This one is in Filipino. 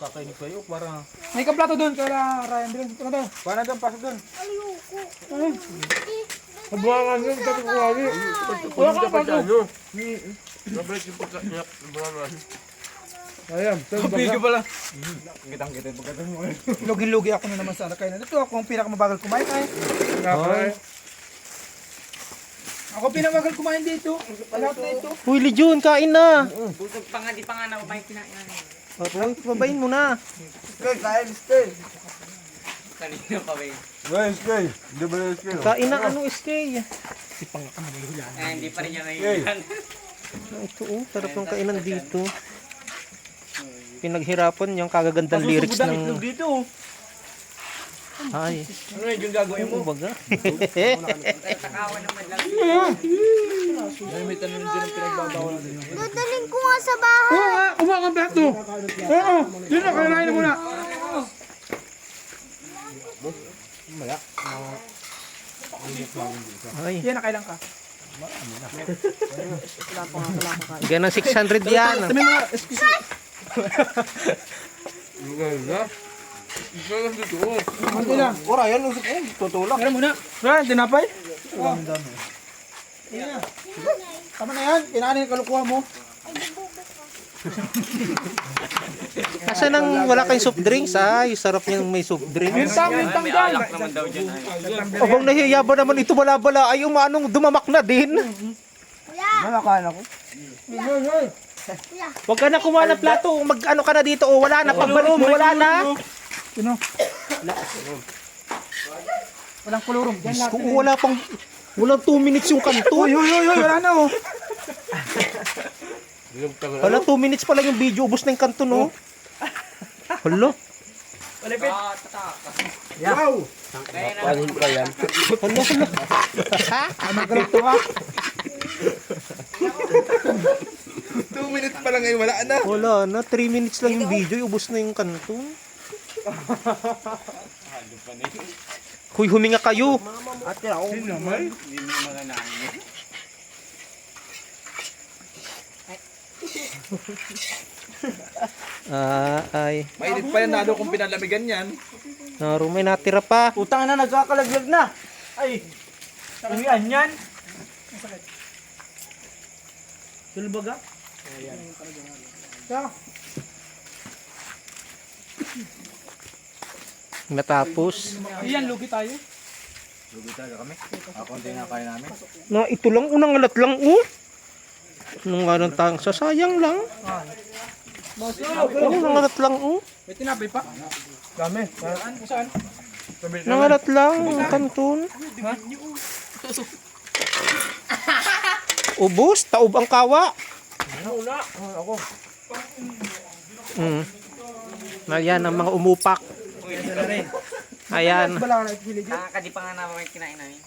Kakainig kayo, parang... May kaplato doon, kaya Ryan. Bilang dito na doon. Paano doon, pasok doon? Nabuhangan yun, sabi ko lagi. Wala ka plato. Nabalik yung pagkakiyak. Ayan, Video pala. Kitang-kita yung pagkatang mo. Lugi-lugi ako na naman sana kayo. Ito ako ang pinakamabagal kumain ay. Ako pinamagal kumain dito. Lahat na ito. Uy, Legion, kain na. Busog pa nga, di pa nga na upay kinain na. Uy, pabayin mo na. Kanino pa ba yun? Skay. Hindi ba yung skay? Kain na, ano, SK. Hindi pa rin niya naiilan. Ito, sarap ng kainan dito. Pinaghirapan yung kagagandang lyrics ng... dito. Ay, Ano yung gagawin mo? baga. Takawan naman lang. May tanong din ang pinagbabawal din. Dadaling ko nga sa bahay. Oo nga, umuha kang plato. Oo, yun na, kailangan na muna. Ay, Yan, nakailang ka. bigyan ng 600 yan. Sabi mga, excuse me. Isa lang dito. Kunti lang. Ora, yan. Tutulak. Meron muna. Ryan, tinapay? Oo. Yan. Tama na yan. Kinanin yung kalukuha mo. Kasi nang wala kayong soft drinks, ay, sarap niyang may soft drinks. Mintang May dyan. alak naman daw dyan. Abang nahiya ba naman ito bala-bala, ay umanong dumamak na din. Malakain ako. Huwag ka na kumuha ng plato, mag-ano ka na dito, o wala na, pagbalik mo, wala na. Sino? Walang kulurum. Yan lahat. Kung wala pang, walang 2 minutes yung kanto. Uy, wala na oh. Wala 2 minutes pa lang yung video, ubos na yung kanto, no? Hala, Wow. Paano pa yan? hala. Ha? Nagkalito ka. 2 minutes pa lang ngayon, wala na. Wala na, 3 minutes lang yung video, ubos na yung kanto. Huy, huminga kayo. Ate ako. Hindi mo mga namin. Ay, Mainit pa yan nado kung pinalamigan yan. naro, may natira pa. Utang na, nagkakalaglag na. Ay. Uwian yan. Tulbaga? Natapos. Iyan, lugi tayo. Lugi talaga kami. Konti na kaya namin. Na ito lang, unang alat lang, Nung nga ng tang, sasayang lang. Unang alat lang, May tinapay pa. Dami. Saan? Nangalat lang, kanton. Ubus, taob ang kawa. Ako. Ayan ang mga umupak. Ayan. Bala ka na ito, Kadi pa nga na may kinain namin.